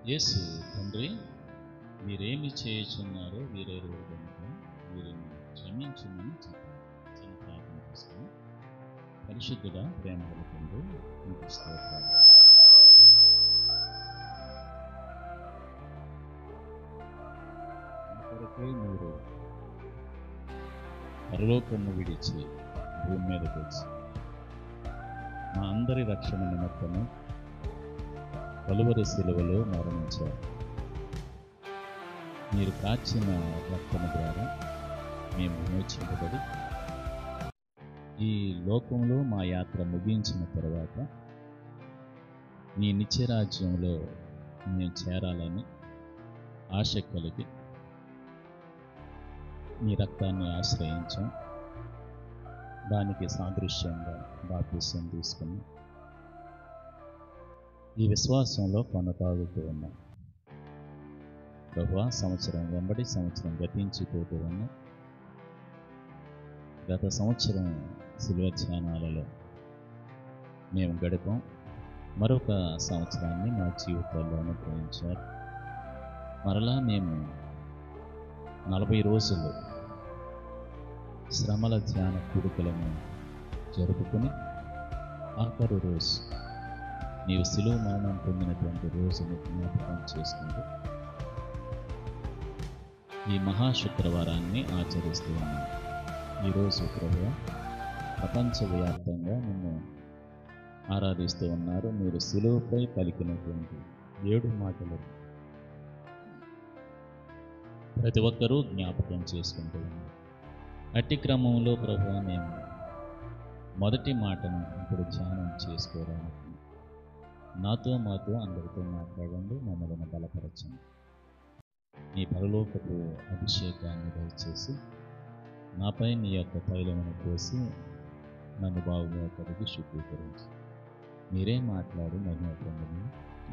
యేసు తండ్రి, మీరేమి చేయుచున్నారో వీరెరుగరు గనుక వీరిని క్షమించుమని చెప్పారు. చిన్న ప్రార్థన చేసుకుని. పరిశుద్ధుడా, ప్రేమ గల తండ్రి, మీకు స్తోత్రాలు. నా కొరకే మీరు పరలోకము విడిచి భూమి మీదకి వచ్చి మా అందరి రక్షణ నిమిత్తము కలువరి శిలువలో మరణించారు. మీరు కాచిన రక్తము ద్వారా మేము విమోచింపబడి ఈ లోకంలో మా యాత్ర ముగించిన తర్వాత మీ నిత్యరాజ్యంలో మేము చేరాలని ఆశ కలిగి మీ రక్తాన్ని ఆశ్రయించాం. దానికి సాదృశ్యంగా బాప్తిసం తీసుకుని ఈ విశ్వాసంలో కొనసాగుతూ ఉన్నాం. ప్రభువా, సంవత్సరం వెంబడి సంవత్సరం గతించిపోతూ ఉన్నాం. గత సంవత్సరం శిలువ ధ్యానాలలో మేము గడిపాం. మరొక సంవత్సరాన్ని మా జీవితాల్లో అనుగ్రహించారు. మరలా మేము 40 రోజులు శ్రమల ధ్యాన కూడికలను జరుపుకుని ఆఖరు రోజు నీవు శిలువ మరణం పొందినటువంటి రోజును జ్ఞాపకం చేసుకుంటూ ఈ మహాశుక్రవారాన్ని ఆచరిస్తూ ఉన్నాం. ఈరోజు ప్రభువా, ప్రపంచవ్యాప్తంగా నిన్ను ఆరాధిస్తూ ఉన్నారు. మీరు శిలువపై పలికినటువంటి 7 మాటలు ప్రతి ఒక్కరూ జ్ఞాపకం చేసుకుంటూ ఉన్నారు. అట్టి క్రమంలో ప్రభువా, మేము మొదటి మాటను ఇప్పుడు ధ్యానం చేసుకోవడానికి నాతో మాతో అందరితో మాట్లాడండి, మమ్మల్ని బలపరచండి. నీ పరలోకపు అభిషేకాన్ని దయచేసి నాపై నీ యొక్క తైలమును పోసి నన్ను బాగుగా కడిగి శుద్ధీకరించి మీరే మాట్లాడి మహిమ పొందని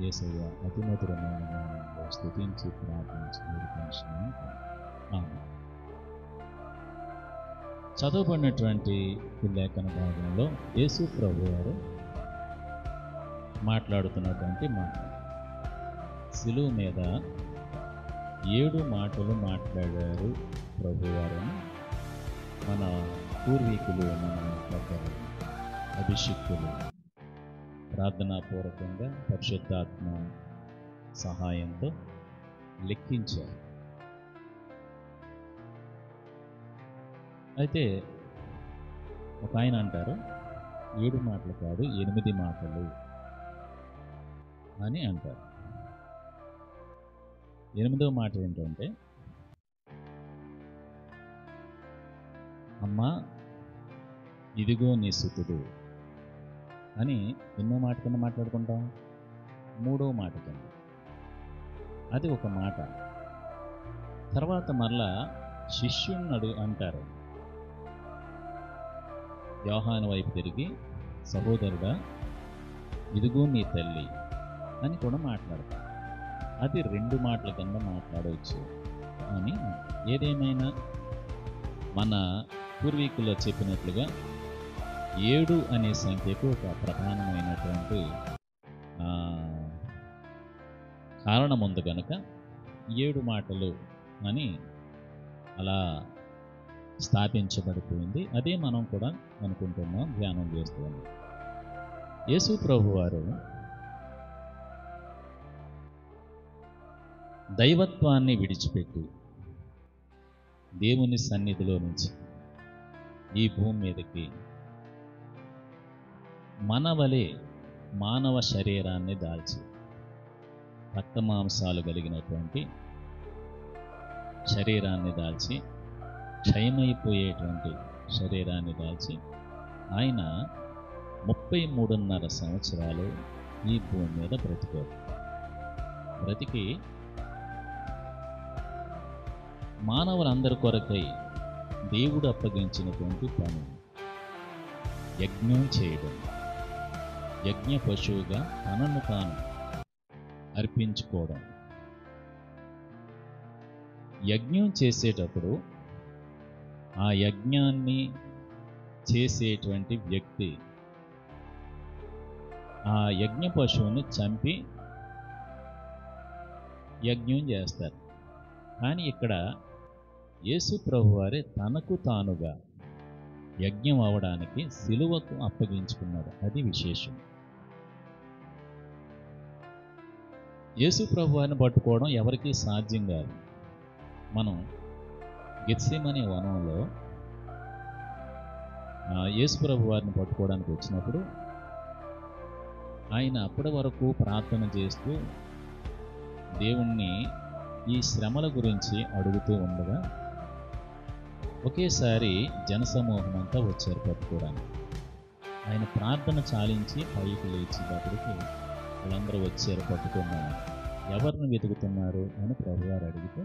యేసయ్య అతి మధురమైన నామములో స్తుతించి ప్రార్థించి మీరు పంచున్నాను. ఆమేన్. చదవబడినటువంటి ఈ లేఖన భాగంలో యేసు ప్రభువారు మాట్లాడుతున్నటువంటి మాట, శిలువ మీద 7 మాటలు మాట్లాడారు ప్రభువారని మన పూర్వీకులు, మన పెద్దలు, అభిషిక్తులు ప్రార్థనాపూర్వకంగా పరిశుద్ధాత్మ సహాయంతో లెక్కించారు. అయితే ఒక ఆయన అంటారు 7 మాటలు కాదు 8 మాటలు అని అంటారు. 8వ మాట ఏంటంటే, అమ్మా ఇదిగో నీ సుతుడు అని ఎన్నో మాట కింద మాట్లాడుకుంటాం? 3వ మాట కింద. అది ఒక మాట. తర్వాత మరలా శిష్యున్నడు అంటారు. యోహాను వైపు తిరిగి, సహోదరుడా ఇదిగో నీ తల్లి అని కూడా మాట్లాడతారు. అది 2 మాటల కింద మాట్లాడవచ్చు అని. ఏదేమైనా మన పూర్వీకులు చెప్పినట్లుగా 7 అనే సంఖ్యకు ఒక ప్రధానమైనటువంటి కారణం ఉంది కనుక 7 మాటలు అని అలా స్థాపించబడిపోయింది. అదే మనం కూడా అనుకుంటున్నాం, ధ్యానం చేస్తున్నాం. యేసు ప్రభువారు దైవత్వాన్ని విడిచిపెట్టి దేవుని సన్నిధిలో నుంచి ఈ భూమి మీదకి మనవలే మానవ శరీరాన్ని దాల్చి, రక్త మాంసాలు కలిగినటువంటి శరీరాన్ని దాల్చి, క్షయమైపోయేటువంటి శరీరాన్ని దాల్చి ఆయన 33.5 సంవత్సరాలు ఈ భూమి మీద బ్రతికి మానవులందరి కొరకై దేవుడు అప్పగించినటువంటి పని యజ్ఞం చేయడం, యజ్ఞ పశువుగా తనను తాను అర్పించుకోవడం. యజ్ఞం చేసేటప్పుడు ఆ యజ్ఞాన్ని చేసేటువంటి వ్యక్తి ఆ యజ్ఞ పశువును చంపి యజ్ఞం చేస్తారు. కానీ ఇక్కడ యేసు ప్రభువారే తనకు తానుగా యజ్ఞం అవడానికి సిలువకు అప్పగించుకున్నాడు. అది విశేషం. యేసు ప్రభువారిని పట్టుకోవడం ఎవరికీ సాధ్యం కాదు. మనం గెత్సేమనే వనంలో యేసు ప్రభువారిని పట్టుకోవడానికి వచ్చినప్పుడు ఆయన అప్పటి వరకు ప్రార్థన చేస్తూ దేవుణ్ణి ఈ శ్రమల గురించి అడుగుతూ ఉండగా ఒకేసారి జనసమూహం అంతా వచ్చారు పట్టుకోవడానికి. ఆయన ప్రార్థన చాలించి పైకి లేచేటప్పటికి వాళ్ళందరూ వచ్చారు పట్టుకున్నామని. ఎవరిని వెతుకుతున్నారు అని ప్రభువారు అడిగితే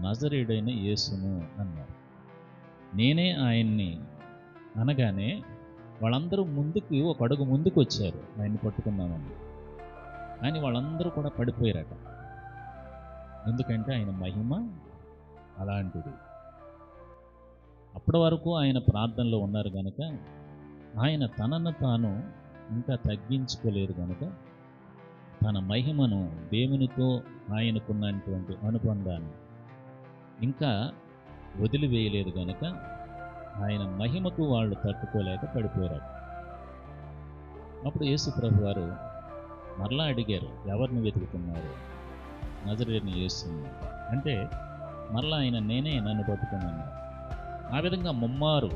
నజరేయుడైన యేసును అన్నారు. నేనే ఆయన్ని అనగానే వాళ్ళందరూ ముందుకు ఒక అడుగు ముందుకు వచ్చారు ఆయన్ని పట్టుకున్నామని. కానీ వాళ్ళందరూ కూడా పడిపోయారట. ఎందుకంటే ఆయన మహిమ అలాంటిది. అప్పటి వరకు ఆయన ప్రార్థనలో ఉన్నారు కనుక ఆయన తనను తాను ఇంకా తగ్గించుకోలేరు కనుక తన మహిమను దేవునితో ఆయనకున్నటువంటి అనుబంధాన్ని ఇంకా వదిలివేయలేదు కనుక ఆయన మహిమకు వాళ్ళు తట్టుకోలేక పడిపోయారు. అప్పుడు యేసు ప్రభు వారు మరలా అడిగారు, ఎవరిని వెతుకుతున్నారు? నజరేయుడైన యేసుని. అంటే మరలా ఆయన నేనే, నన్ను పట్టుకున్నాను. ఆ విధంగా ముమ్మారు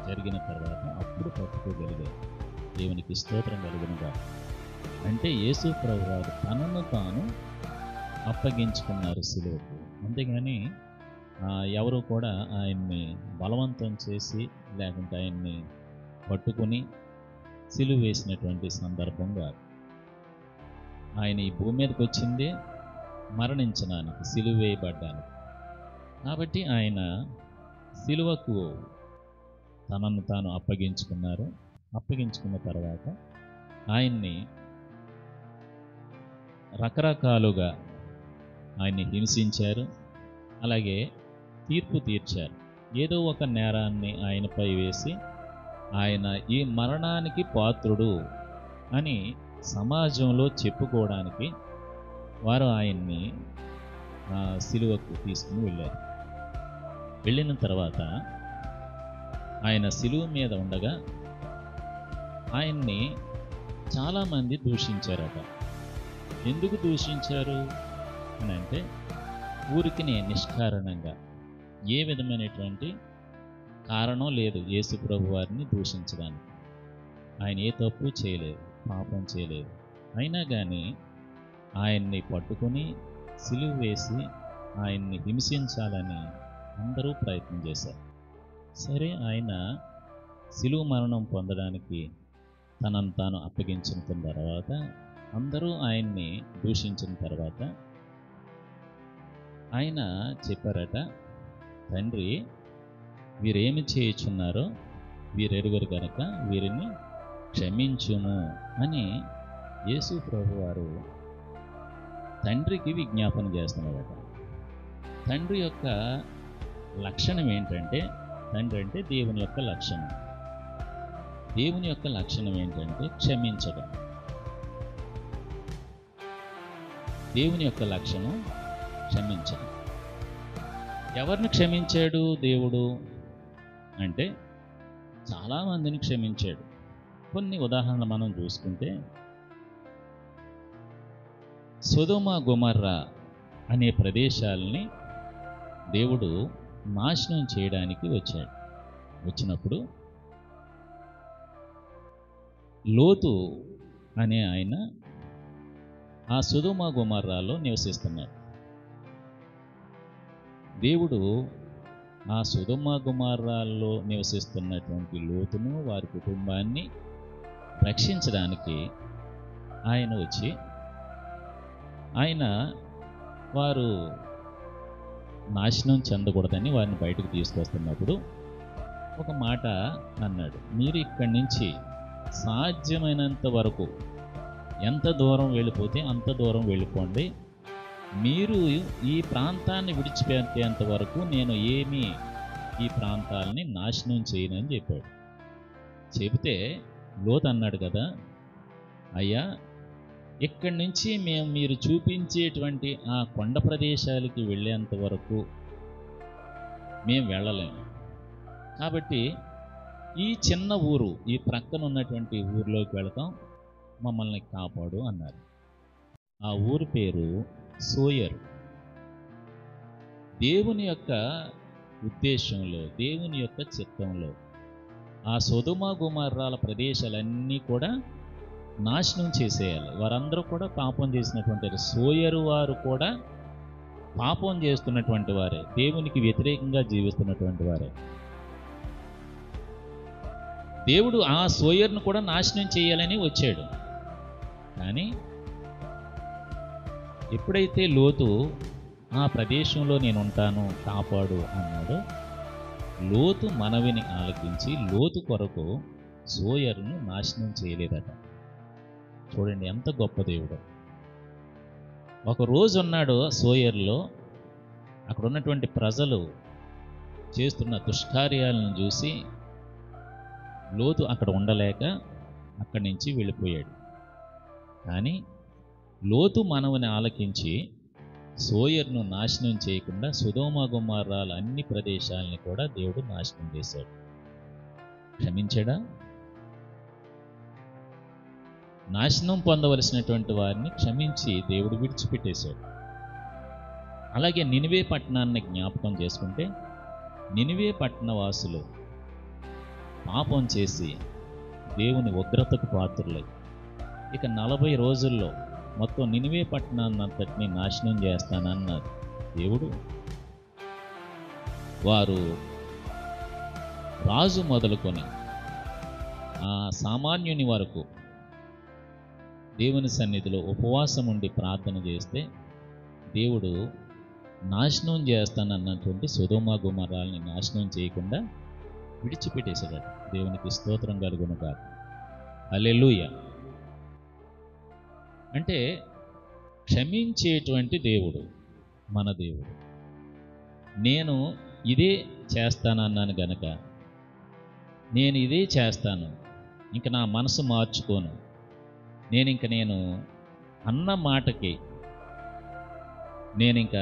జరిగిన తర్వాత అప్పుడు పట్టుకోగలిగారు. దేవునికి స్తోత్రం కలుగునుగా. అంటే యేసు ప్రభు వారు తనను తాను అప్పగించుకున్నారు సిలువకు. అంతేగాని ఎవరు కూడా ఆయన్ని బలవంతం చేసి లేకుంటే ఆయన్ని పట్టుకుని సిలువ వేసినటువంటి సందర్భం కాదు. ఆయన ఈ భూమి మీదకి వచ్చిందే మరణించడానికి, సిలువ వేయబడ్డానికి. కాబట్టి ఆయన సిలువకు తనను తాను అప్పగించుకున్నారు. అప్పగించుకున్న తర్వాత ఆయన్ని రకరకాలుగా ఆయన్ని హింసించారు, అలాగే తీర్పు తీర్చారు. ఏదో ఒక నేరాన్ని ఆయనపై వేసి ఆయన ఈ మరణానికి పాత్రుడు అని సమాజంలో చెప్పుకోవడానికి వారు ఆయన్ని సిలువకు తీసుకుని వెళ్ళారు. వెళ్ళిన తర్వాత ఆయన సిలువ మీద ఉండగా ఆయన్ని చాలామంది దూషించారట. ఎందుకు దూషించారు అని అంటే ఊరికి నిష్కారణంగా ఏ విధమైనటువంటి కారణం లేదు యేసు ప్రభు వారిని దూషించడానికి. ఆయన ఏ తప్పు చేయలేదు, పాపం చేయలేదు. అయినా కానీ ఆయన్ని పట్టుకొని సిలువ వేసి ఆయన్ని హింసించాలని అందరూ ప్రయత్నం చేశారు. సరే, ఆయన సిలువ మరణం పొందడానికి తనను తాను అప్పగించిన తర్వాత అందరూ ఆయన్ని దూషించిన తర్వాత ఆయన చెప్పారట, తండ్రి వీరేమి చేయుచున్నారో వీరెరుగరు కనుక వీరిని క్షమించుము అని యేసు ప్రభు వారు తండ్రికి విజ్ఞాపన చేస్తున్నారట. తండ్రి యొక్క లక్షణం ఏంటంటే, తండ్రి అంటే దేవుని యొక్క లక్షణం. దేవుని యొక్క లక్షణం ఏంటంటే క్షమించడం. దేవుని యొక్క లక్షణం క్షమించడం. ఎవరిని క్షమించాడు దేవుడు అంటే చాలామందిని క్షమించాడు. కొన్ని ఉదాహరణలు మనం చూసుకుంటే సొదొమ గొమొర్రా అనే ప్రదేశాలని దేవుడు నాశనం చేయడానికి వచ్చాడు. వచ్చినప్పుడు లోతు అనే ఆయన ఆ సొదొమ గొమొర్రాలో నివసిస్తున్నాడు. దేవుడు ఆ సొదొమ గొమొర్రాలో నివసిస్తున్నటువంటి లోతును వారి కుటుంబాన్ని రక్షించడానికి ఆయన వచ్చి ఆయన వారు నాశనం చెందకూడదని వారిని బయటకు తీసుకొస్తున్నప్పుడు ఒక మాట అన్నాడు, మీరు ఇక్కడి నుంచి సాధ్యమైనంత వరకు ఎంత దూరం వెళ్ళిపోతే అంత దూరం వెళ్ళిపోండి, మీరు ఈ ప్రాంతాన్ని విడిచిపెట్టేంత వరకు నేను ఏమీ ఈ ప్రాంతాలని నాశనం చేయనని చెప్పాడు. చెబితే లోతు అన్నాడు కదా, అయ్యా ఇక్కడి నుంచి మీరు చూపించేటువంటి ఆ కొండ ప్రదేశాలకి వెళ్ళేంత వరకు మేము వెళ్ళలేము. కాబట్టి ఈ చిన్న ఊరు, ఈ ప్రక్కన ఉన్నటువంటి ఊరిలోకి వెళతాం, మమ్మల్ని కాపాడు అన్నారు. ఆ ఊరి పేరు సోయర్. దేవుని యొక్క ఉద్దేశంలో, దేవుని యొక్క చిత్తంలో ఆ సొదొమ గొమొర్రాల ప్రదేశాలన్నీ కూడా నాశనం చేసేయాలి. వారందరూ కూడా పాపం చేసినటువంటి వారు. సోయరు వారు కూడా పాపం చేస్తున్నటువంటి వారే, దేవునికి వ్యతిరేకంగా జీవిస్తున్నటువంటి వారే. దేవుడు ఆ సోయర్ను కూడా నాశనం చేయాలని వచ్చాడు. కానీ ఎప్పుడైతే లోతు ఆ ప్రదేశంలో నేను ఉంటాను, కాపాడు అన్నాడో, లోతు మనవిని ఆలకించి లోతు కొరకు సోయర్ను నాశనం చేయలేదట. చూడండి ఎంత గొప్ప దేవుడు. ఒక రోజు ఉన్నాడు సోయర్లో, అక్కడ ఉన్నటువంటి ప్రజలు చేస్తున్న దుష్కార్యాలను చూసి లోతు అక్కడ ఉండలేక అక్కడి నుంచి వెళ్ళిపోయాడు. కానీ లోతు మనవుని ఆలకించి సోయర్ను నాశనం చేయకుండా సొదొమ గొమొర్రాల అన్ని ప్రదేశాలని కూడా దేవుడు నాశనం చేశాడు. క్షమించాడా? నాశనం పొందవలసినటువంటి వారిని క్షమించి దేవుడు విడిచిపెట్టేశాడు. అలాగే నినివే పట్టణాన్ని జ్ఞాపకం చేసుకుంటే, నినివే పట్టణ వాసులు పాపం చేసి దేవుని ఉగ్రతకు పాత్రులై ఇక 40 రోజుల్లో మొత్తం నినివే పట్టణాన్నంతటిని నాశనం చేస్తానన్నారు దేవుడు. వారు రాజు మొదలుకొని ఆ సామాన్యుని వరకు దేవుని సన్నిధిలో ఉపవాసం ఉండి ప్రార్థన చేస్తే దేవుడు నాశనం చేస్తానన్నటువంటి సొదొమ గొమొర్రాల్ని నాశనం చేయకుండా విడిచిపెట్టేశాడు. దేవునికి స్తోత్రం కలుగును గాక. హల్లెలూయా. అంటే క్షమించేటువంటి దేవుడు మన దేవుడు. నేను ఇదే చేస్తానన్నాను గనక నేను ఇదే చేస్తాను, ఇంక నా మనసు మార్చుకోను, నేను అన్న మాటకి నేనింక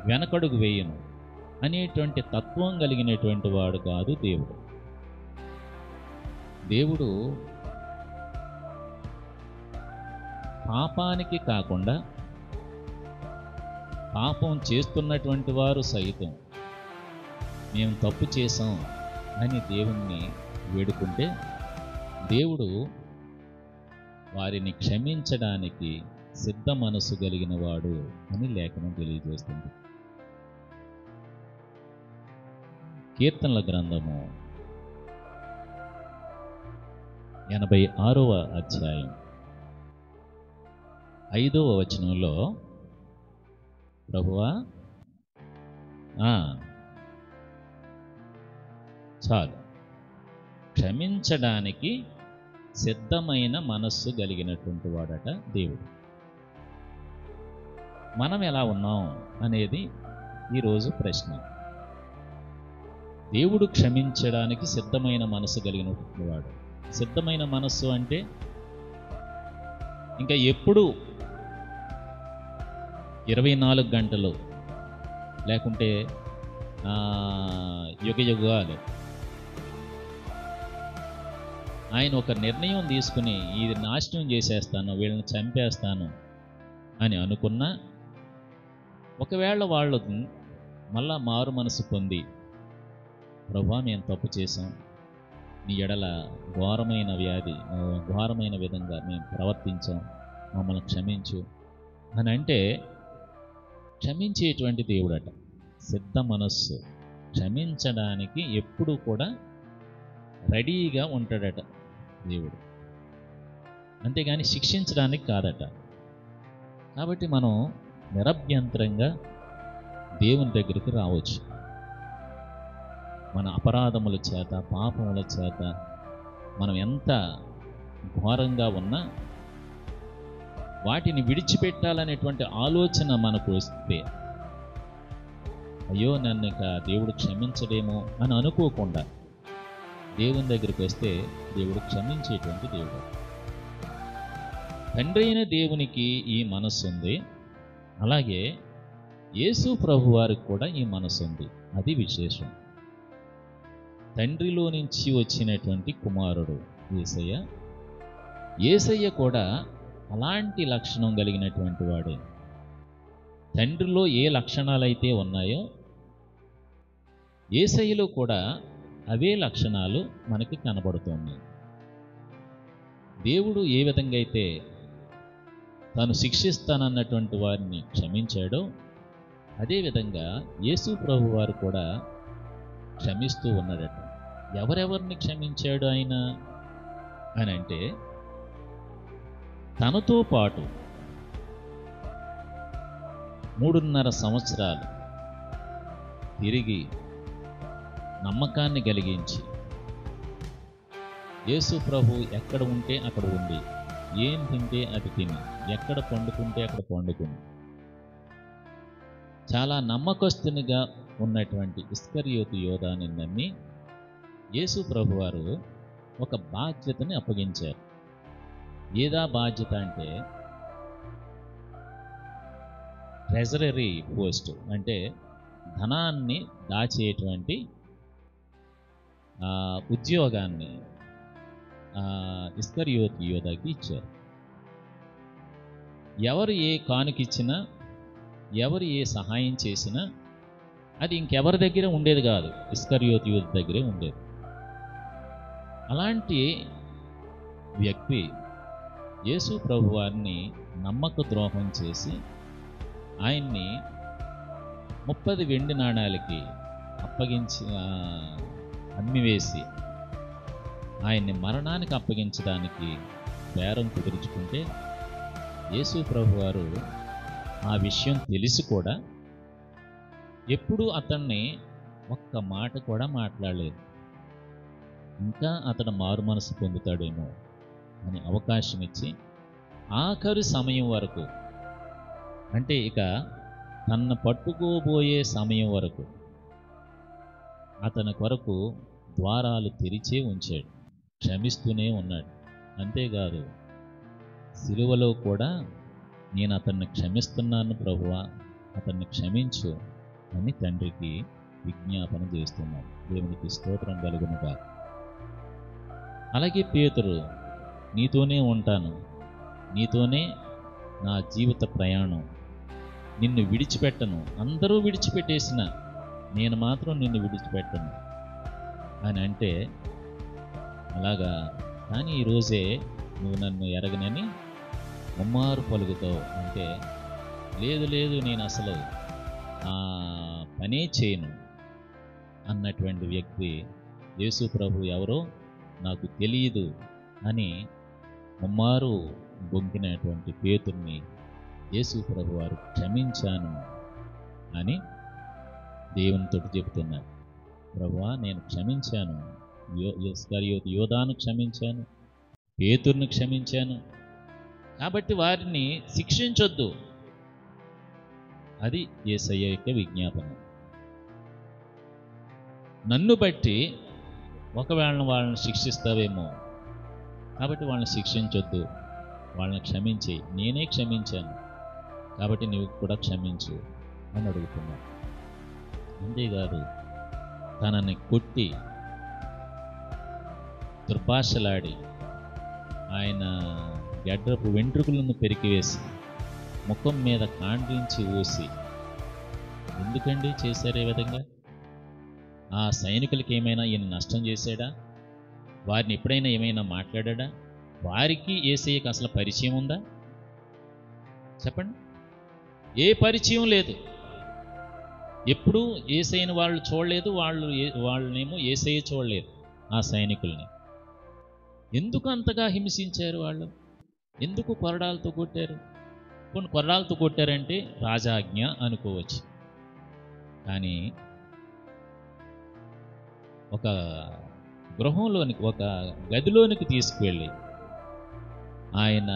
వెనకడుగు వేయను అనేటువంటి తత్వం కలిగినటువంటి వాడు కాదు దేవుడు. దేవుడు పాపానికి కాకుండా పాపం చేస్తున్నటువంటి వారు సైతం మేము తప్పు చేశాం అని దేవుణ్ణి వేడుకుంటే దేవుడు వారిని క్షమించడానికి సిద్ధ మనసు కలిగిన వాడు అని లేఖనం తెలియజేస్తుంది. కీర్తనల గ్రంథము 86వ అధ్యాయం 5వ వచనంలో, ప్రభువా చాలు, క్షమించడానికి సిద్ధమైన మనస్సు కలిగినటువంటి వాడట దేవుడు. మనం ఎలా ఉన్నాం అనేది ఈరోజు ప్రశ్న. దేవుడు క్షమించడానికి సిద్ధమైన మనస్సు కలిగినటువంటి వాడు. సిద్ధమైన మనస్సు అంటే ఇంకా ఎప్పుడు 24 గంటలు లేకుంటే యుగాలు ఆయన ఒక నిర్ణయం తీసుకుని ఇది నాశనం చేసేస్తాను, వీళ్ళని చంపేస్తాను అని అనుకున్నా, ఒకవేళ వాళ్ళు మళ్ళా మారు మనసు పొంది, ప్రభువా మేము తప్పు చేశాం, నీ ఎడల ఘోరమైన వ్యాధి, ఘోరమైన విధంగా మేము ప్రవర్తించాం, మమ్మల్ని క్షమించు అని అంటే క్షమించేటువంటి దేవుడట. సిద్ధ మనస్సు, క్షమించడానికి ఎప్పుడూ కూడా రెడీగా ఉంటాడట దేవుడు, అంతేగాని శిక్షించడానికి కాదట. కాబట్టి మనం నిరభ్యంతరంగా దేవుని దగ్గరికి రావచ్చు. మన అపరాధముల చేత, పాపముల చేత మనం ఎంత ఘోరంగా ఉన్నా వాటిని విడిచిపెట్టాలనేటువంటి ఆలోచన మనకు వస్తే, అయ్యో నన్ను ఇక దేవుడు క్షమించడేమో అని అనుకోకుండా దేవుని దగ్గరికి వస్తే దేవుడు క్షమించేటువంటి దేవుడు. తండ్రి అయిన దేవునికి ఈ మనస్సు ఉంది, అలాగే యేసు ప్రభు వారికి కూడా ఈ మనస్సు ఉంది. అది విశేషం. తండ్రిలో నుంచి వచ్చినటువంటి కుమారుడు యేసయ్య. యేసయ్య కూడా అలాంటి లక్షణం కలిగినటువంటి వాడే. తండ్రిలో ఏ లక్షణాలైతే ఉన్నాయో యేసయ్యలో కూడా అవే లక్షణాలు మనకి కనబడుతున్నాయి. దేవుడు ఏ విధంగా అయితే తాను శిక్షిస్తానన్నటువంటి వారిని క్షమించాడో అదేవిధంగా యేసు ప్రభు వారు కూడా క్షమిస్తూ ఉన్నాడట. ఎవరెవరిని క్షమించాడు ఆయన అని అంటే, తనతో పాటు 3.5 సంవత్సరాలు తిరిగి నమ్మకాన్ని కలిగించి యేసు ప్రభు ఎక్కడ ఉంటే అక్కడ ఉండి, ఏం తింటే అది తిని, ఎక్కడ పండుకుంటే అక్కడ పండుకుని, చాలా నమ్మకస్తునిగా ఉన్నటువంటి ఇస్కరియోతు యోధాని నమ్మి యేసు ప్రభువారు ఒక బాధ్యతని అప్పగించారు. ఏదా బాధ్యత అంటే ట్రెజరీ పోస్ట్, అంటే ధనాన్ని దాచేటువంటి ఉద్యోగాన్ని ఇస్కరియోతు యోధాకి ఇచ్చారు. ఎవరు ఏ కానుకిచ్చినా, ఎవరు ఏ సహాయం చేసినా అది ఇంకెవరి దగ్గర ఉండేది కాదు, ఇస్కరియోతు యోధ దగ్గరే ఉండేది. అలాంటి వ్యక్తి యేసు ప్రభు వారిని నమ్మక ద్రోహం చేసి ఆయన్ని 30 వెండి నాణాలకి అప్పగించి అమ్మివేసి ఆయన్ని మరణానికి అప్పగించడానికి బేరం కుదుర్చుకుంటే యేసు ప్రభు వారు ఆ విషయం తెలిసి కూడా ఎప్పుడూ అతన్ని ఒక్క మాట కూడా మాట్లాడలేదు. ఇంకా అతడు మారు మనసు పొందుతాడేమో అని అవకాశం ఇచ్చి ఆఖరి సమయం వరకు, అంటే ఇక తన్ను పట్టుకోబోయే సమయం వరకు అతని కొరకు ద్వారాలు తెరిచే ఉంచాడు, క్షమిస్తూనే ఉన్నాడు. అంతేకాదు, సిలువలో కూడా నేను అతన్ని క్షమిస్తున్నాను ప్రభువా, అతన్ని క్షమించు అని తండ్రికి విజ్ఞాపన చేస్తున్నాడు. దేవునికి స్తోత్రం కలుగునుగా. అలాగే పేతురు, నీతోనే ఉంటాను, నీతోనే నా జీవిత ప్రయాణం, నిన్ను విడిచిపెట్టను, అందరూ విడిచిపెట్టేసిన నేను మాత్రం నిన్ను విడిచిపెట్టను అని అంటే, అలాగా కానీ ఈరోజే నువ్వు నన్ను ఎరగనని ముమ్మారు పలుకుతావు అంటే, లేదు లేదు నేను అసలు పనే చేయను అన్నటువంటి వ్యక్తి యేసు ప్రభు ఎవరో నాకు తెలియదు అని ముమ్మారు బొంకినటువంటి పేతుర్ని యేసు ప్రభు వారు క్షమించాను అని దేవునితో చెబుతున్నారు. ప్రభువా, నేను క్షమించాను, ఇస్కరియోతు యోధాను క్షమించాను, పేతుర్ని క్షమించాను, కాబట్టి వారిని శిక్షించొద్దు. అది యేసయ్య యొక్క విజ్ఞాపన. నన్ను బట్టి ఒకవేళ వాళ్ళని శిక్షిస్తావేమో, కాబట్టి వాళ్ళని శిక్షించొద్దు, వాళ్ళని క్షమించి, నేనే క్షమించాను కాబట్టి నువ్వు కూడా క్షమించు అని అడుగుతున్నాను. అంతేకాదు, తనని కొట్టి దుర్భాషలాడి ఆయన గడ్డపు వెంట్రుకలను పెరికివేసి ముఖం మీద కాండ్రించి ఊసి, ఎందుకండి చేశారు ఈ విధంగా? ఆ సైనికులకి ఏమైనా ఈయన నష్టం చేశాడా? వారిని ఎప్పుడైనా ఏమైనా మాట్లాడా? వారికి యేసయ్యకి అసలు పరిచయం ఉందా? చెప్పండి. ఏ పరిచయం లేదు. ఎప్పుడూ యేసయ్యని వాళ్ళు చూడలేదు, వాళ్ళనేమో యేసయ్య చూడలేదు. ఆ సైనికుల్ని ఎందుకు అంతగా హింసించారు? వాళ్ళు ఎందుకు కొరడాలతో కొట్టారు? కొన్ని కొరడాలతో కొట్టారంటే రాజాజ్ఞ అనుకోవచ్చు, కానీ ఒక గృహంలోనికి, ఒక గదిలోనికి తీసుకువెళ్ళి ఆయన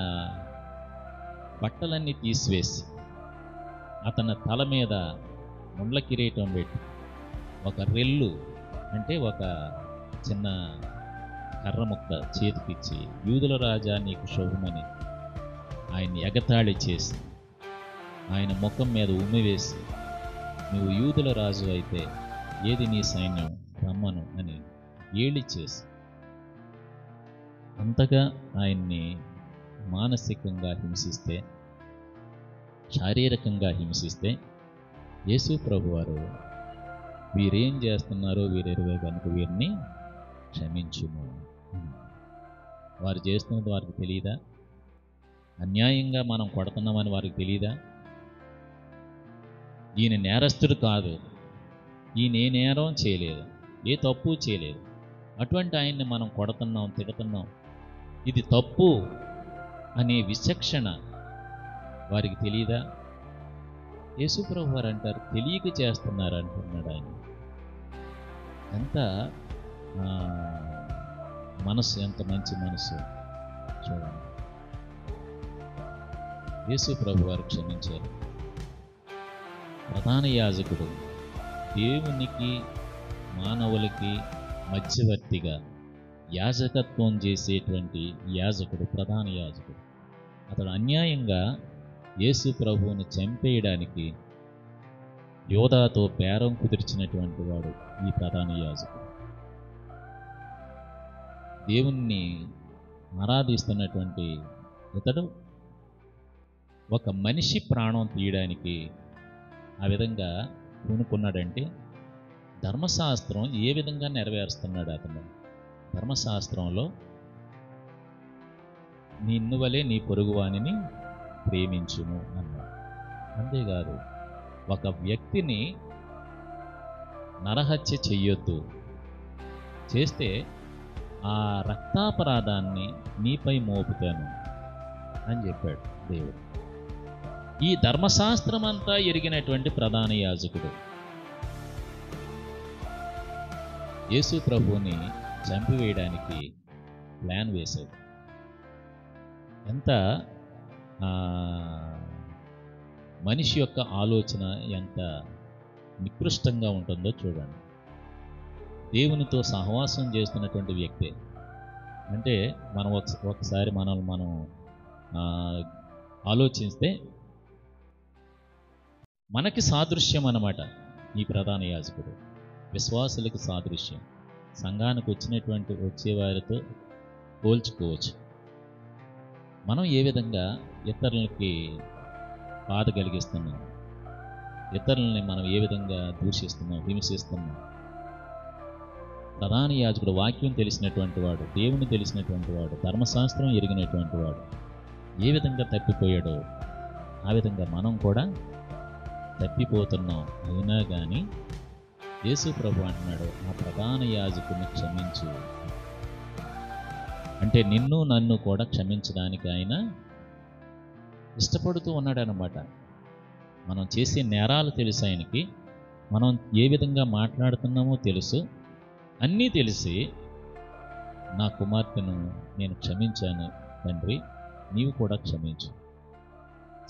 బట్టలన్నీ తీసివేసి అతని తల మీద ముండ్ల కిరీటం పెట్టి ఒక రెల్లు, అంటే ఒక చిన్న కర్ర ముక్క చేతికిచ్చి, యూదుల రాజా నీకు శుభమని ఆయన్ని ఎగతాళి చేసి, ఆయన ముఖం మీద ఉమ్మివేసి, నువ్వు యూదుల రాజు అయితే ఏది నీ సైన్యం, రమ్మను అని ఏళి చేసి అంతగా ఆయన్ని మానసికంగా హింసిస్తే, శారీరకంగా హింసిస్తే యేసు ప్రభువారు వీరేం చేస్తున్నారో వీరెరుగే కనుక వీరిని క్షమించుము. వారు చేస్తున్నది వారికి తెలియదా? అన్యాయంగా మనం కొడుతున్నామని వారికి తెలియదా? ఈయన నేరస్తుడు కాదు, ఈయన ఏ నేరం చేయలేదు, ఏ తప్పు చేయలేదు. అటువంటి ఆయన్ని మనం కొడుతున్నాం, తిడుతున్నాం. ఇది తప్పు అనే విచక్షణ వారికి తెలియదా? యేసుప్రభు వారు అంటారు, తెలియక చేస్తున్నారు అంటున్నాడు ఆయన. ఎంత మనసు, ఎంత మంచి మనసు చూడండి. యేసుప్రభు వారు క్షమించారు. ప్రధాన యాజకుడు, దేవునికి మానవులకి మధ్యవర్తిగా యాజకత్వం చేసేటువంటి యాజకుడు, ప్రధాన యాజకుడు, అతడు అన్యాయంగా యేసు ప్రభువును చంపేయడానికి యోధాతో బేరం కుదిర్చినటువంటి వాడు ఈ ప్రధాన యాజకుడు. దేవుణ్ణి ఆరాధిస్తున్నటువంటి ఇతడు ఒక మనిషి ప్రాణం తీయడానికి ఆ విధంగా పూనుకున్నాడంటే ధర్మశాస్త్రం ఏ విధంగా నెరవేరుస్తున్నాడు అతను? ధర్మశాస్త్రంలో నిన్ను వలె నీ పొరుగువానిని ప్రేమించుము అన్నాడు. అంతేకాదు, ఒక వ్యక్తిని నరహత్య చెయ్యొద్దు, చేస్తే ఆ రక్తాపరాధాన్ని నీపై మోపుతాను అని చెప్పాడు దేవుడు. ఈ ధర్మశాస్త్రం అంతా ఎరిగినటువంటి ప్రధాన యాజకుడు యేసు ప్రభువుని చంపివేయడానికి ప్లాన్ వేశాడు. ఎంత మనిషి యొక్క ఆలోచన ఎంత నికృష్టంగా ఉంటుందో చూడండి. దేవునితో సహవాసం చేస్తున్నటువంటి వ్యక్తే. అంటే మనం ఒకసారి మనం ఆలోచిస్తే మనకి సాదృశ్యం అన్నమాట ఈ ప్రధాన యాజకుడు. విశ్వాసులకి సాదృశ్యం. సంఘానికి వచ్చేవారితో పోల్చుకోవచ్చు. మనం ఏ విధంగా ఇతరులకి బాధ కలిగిస్తున్నాం, ఇతరులని మనం ఏ విధంగా దూషిస్తున్నాం, హింసిస్తున్నాం. ప్రధాన యాజకుడు వాక్యం తెలిసినటువంటి వాడు, దేవుని తెలిసినటువంటి వాడు, ధర్మశాస్త్రం ఎరిగినటువంటి వాడు ఏ విధంగా తప్పిపోయాడో ఆ విధంగా మనం కూడా తప్పిపోతున్నాం. అయినా కానీ యేసు ప్రభు అంటున్నాడు, ఆ ప్రధాన యాజకుడిని క్షమించు. అంటే నిన్ను నన్ను కూడా క్షమించడానికి ఆయన ఇష్టపడుతూ ఉన్నాడు అన్నమాట. మనం చేసే నేరాలు తెలుసు ఆయనకి, మనం ఏ విధంగా మాట్లాడుతున్నామో తెలుసు. అన్నీ తెలిసి నా కుమార్తెను నేను క్షమించాను తండ్రి, నీవు కూడా క్షమించు,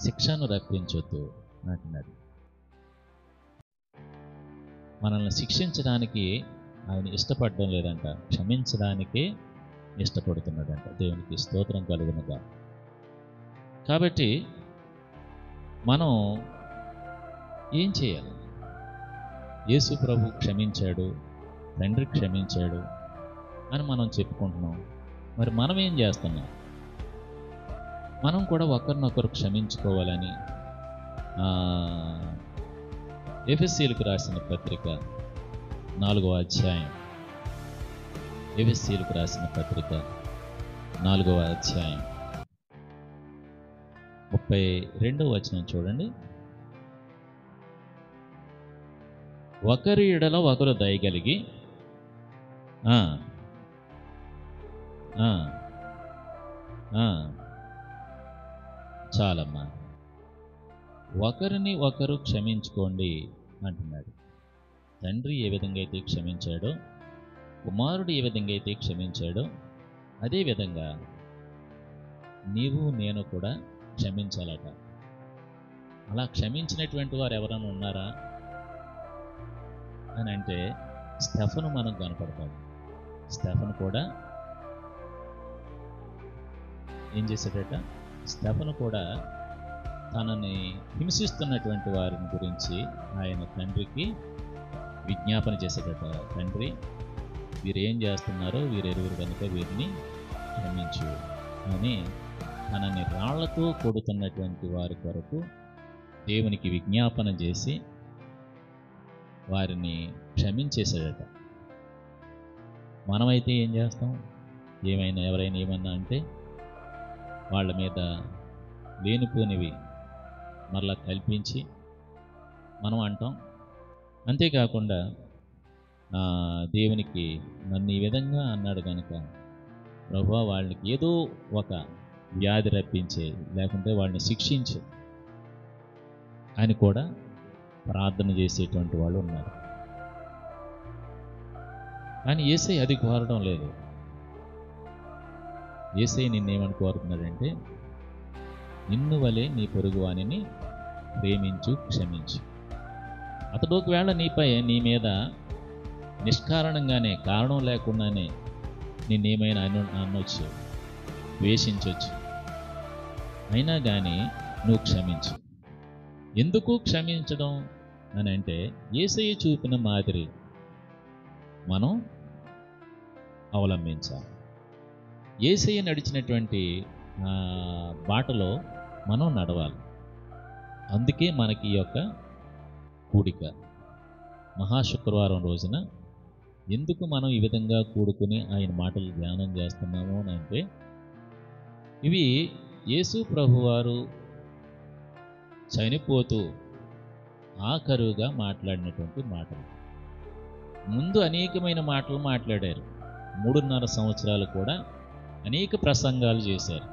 శిక్షను రప్పించొద్దు అంటున్నాడు. మనల్ని శిక్షించడానికి ఆయన ఇష్టపడడం లేదంట, క్షమించడానికే ఇష్టపడుతున్నాడంట. దేవునికి స్తోత్రం కలుగునుగా. కాబట్టి మనం ఏం చేయాలి? యేసు ప్రభు క్షమించాడు, తండ్రి క్షమించాడు అని మనం చెప్పుకుంటున్నాం. మరి మనం ఏం చేస్తున్నాం? మనం కూడా ఒకరినొకరు క్షమించుకోవాలని ఎఫెసీయులకు రాసిన పత్రిక 4వ అధ్యాయం, ఎఫెసీయులకు రాసిన పత్రిక 4వ అధ్యాయం 32వ వచనం చూడండి. ఒకరి ఎడల ఒకరు దయగలిగి చాలమ్మా, ఒకరిని ఒకరు క్షమించుకోండి అంటున్నాడు. తండ్రి ఏ విధంగా అయితే క్షమించాడో, కుమారుడు ఏ విధంగా అయితే క్షమించాడో, అదేవిధంగా నీవు నేను కూడా క్షమించాలట. అలా క్షమించినటువంటి వారు ఎవరైనా ఉన్నారా అని అంటే స్టెఫను మనం కనపడతాడు. స్టెఫను కూడా ఏం చేశాడట? స్టెఫను కూడా తనని హింసిస్తున్నటువంటి వారిని గురించి ఆయన తండ్రికి విజ్ఞాపన చేసేటట, తండ్రి వీరేం చేస్తున్నారో వీరెరుగురు కనుక వీరిని క్షమించు అని తనని రాళ్లతో కొడుతున్నటువంటి వారి కొరకు దేవునికి విజ్ఞాపన చేసి వారిని క్షమించేశాడట. మనమైతే ఏం చేస్తాం? ఎవరైనా ఏమన్నా అంటే వాళ్ళ మీద లేనిపోనివి మరలా కల్పించి మనం అంటాం. అంతేకాకుండా దేవునికి నన్ను ఈ విధంగా అన్నాడు కనుక ప్రభువా వాళ్ళకి ఏదో ఒక వ్యాధి రప్పించే, లేకుంటే వాళ్ళని శిక్షించు అని కూడా ప్రార్థన చేసేటువంటి వాళ్ళు ఉన్నారు. కానీ యేసయ్య అది కోరడం లేదు. యేసయ్య నిన్నేమని కోరుతున్నాడంటే, నిన్ను వలె నీ పొరుగువానిని ప్రేమించు, క్షమించు. అతడు ఒకవేళ నీ మీద నిష్కారణంగానే, కారణం లేకుండానే నిన్నేమైనా అనొచ్చు, ద్వేషించవచ్చు, అయినా కానీ నువ్వు క్షమించు. ఎందుకు క్షమించడం అని అంటే, యేసయ్య చూపిన మాదిరి మనం అవలంబించాలి. యేసయ్య నడిచినటువంటి బాటలో మనం నడవాలి. అందుకే మనకి ఈ యొక్క కూడిక మహాశుక్రవారం రోజున ఎందుకు మనం ఈ విధంగా కూడుకుని ఆయన మాటలు ధ్యానం చేస్తున్నాము అని అంటే, ఇవి యేసు ప్రభువారు చనిపోతూ ఆఖరుగా మాట్లాడినటువంటి మాటలు. ముందు అనేకమైన మాటలు మాట్లాడారు. 3.5 సంవత్సరాలు కూడా అనేక ప్రసంగాలు చేశారు.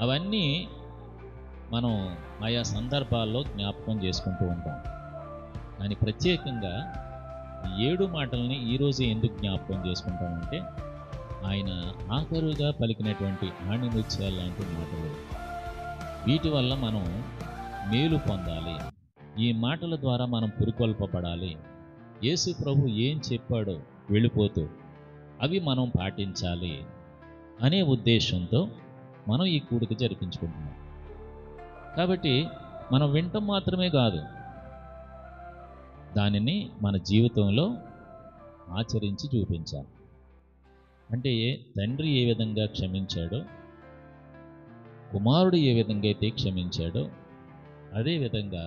అవన్నీ మనం ఆయా సందర్భాల్లో జ్ఞాపకం చేసుకుంటూ ఉంటాం. కానీ ప్రత్యేకంగా 7 మాటల్ని ఈరోజు ఎందుకు జ్ఞాపకం చేసుకుంటామంటే, ఆయన ఆఖరుగా పలికినటువంటి ఆణిముత్యాలు లాంటి మాటలు. వీటి వల్ల మనం మేలు పొందాలి. ఈ మాటల ద్వారా మనం పురికొల్పబడాలి. యేసు ప్రభు ఏం చెప్పాడో వెళ్ళిపోతూ అవి మనం పాటించాలి అనే ఉద్దేశంతో మనం ఈ కూడిక జరిపించుకుంటున్నాం. కాబట్టి మనం వినటం మాత్రమే కాదు, దానిని మన జీవితంలో ఆచరించి చూపించాలి. అంటే తండ్రి ఏ విధంగా క్షమించాడో, కుమారుడు ఏ విధంగా అయితే క్షమించాడో, అదేవిధంగా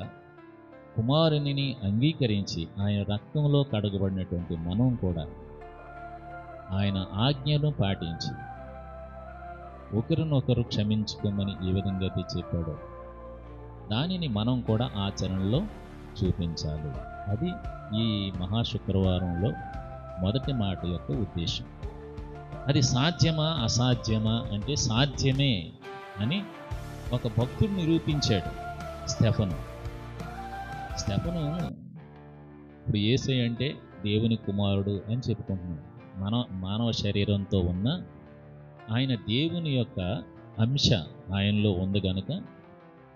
కుమారునిని అంగీకరించి ఆయన రక్తంలో కడగబడినటువంటి మనం కూడా ఆయన ఆజ్ఞను పాటించి ఒకరినొకరు క్షమించుకోమని ఏ విధంగా అయితే చెప్పాడో దానిని మనం కూడా ఆచరణలో చూపించాలి. అది ఈ మహాశుక్రవారంలో మొదటి మాట యొక్క ఉద్దేశం. అది సాధ్యమా అసాధ్యమా అంటే సాధ్యమే అని ఒక భక్తుడు నిరూపించాడు. స్టెఫను ఇప్పుడు యేసయ్య అంటే దేవుని కుమారుడు అని చెప్పుకుంటున్నాడు. మానవ శరీరంతో ఉన్న ఆయన దేవుని యొక్క అంశ ఆయనలో ఉంది కనుక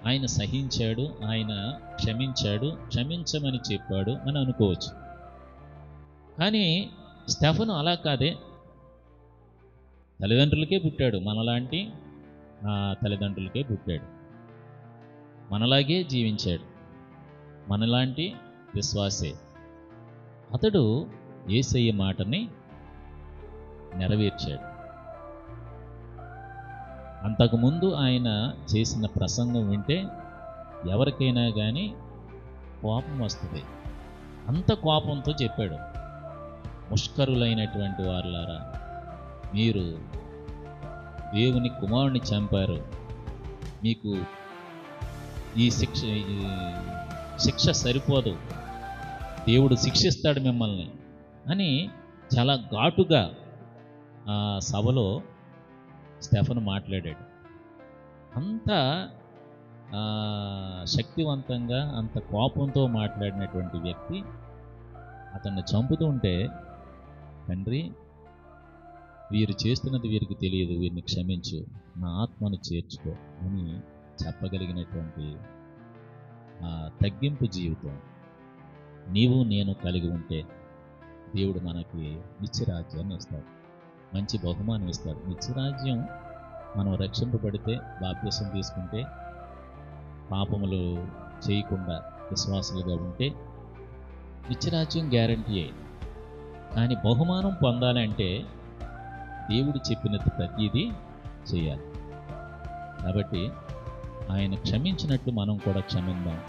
ఆయన సహించాడు, ఆయన క్షమించాడు, క్షమించమని చెప్పాడు అని అనుకోవచ్చు. కానీ స్టెఫను అలా కాదే. తల్లిదండ్రులకే పుట్టాడు, మనలాంటి తల్లిదండ్రులకే పుట్టాడు, మనలాగే జీవించాడు, మనలాంటి విశ్వాసే. అతడు యేసయ్య మాటని నెరవేర్చాడు. అంతకుముందు ఆయన చేసిన ప్రసంగం వింటే ఎవరికైనా కానీ కోపం వస్తుంది. అంత కోపంతో చెప్పాడు, ముష్కరులైనటువంటి వారులారా, మీరు దేవుని కుమారుని చంపారు, మీకు ఈ శిక్ష సరిపోదు, దేవుడు శిక్షిస్తాడు మిమ్మల్ని అని చాలా ఘాటుగా ఆ సభలో స్టెఫను మాట్లాడాడు. అంత శక్తివంతంగా, అంత కోపంతో మాట్లాడినటువంటి వ్యక్తి అతన్ని చంపుతూ ఉంటే, తండ్రి వీరు చేస్తున్నది వీరికి తెలియదు, వీరిని క్షమించు, నా ఆత్మను చేర్చుకో అని చెప్పగలిగినటువంటి తగ్గింపు జీవితం నీవు నేను కలిగి ఉంటే దేవుడు మనకి నిత్యరాజ్యాన్ని ఇస్తాడు, మంచి బహుమానం ఇస్తాడు. నిత్యరాజ్యం మనం రక్షింపబడితే బాప్తిసం తీసుకుంటే పాపములు చేయకుండా విశ్వాసులుగా ఉంటే నిత్యరాజ్యం గ్యారంటీ. కానీ బహుమానం పొందాలంటే దేవుడు చెప్పినది ప్రతిదీ చేయాలి. కాబట్టి ఆయన క్షమించినట్లు మనం కూడా క్షమిందాం.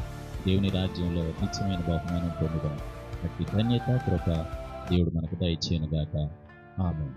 దేవుని రాజ్యంలో నిత్యమైన బహుమానం పొందుదాం. అట్టి ధన్యత కృప దేవుడు మనకు దయచేయునుగాక. ఆమేన్.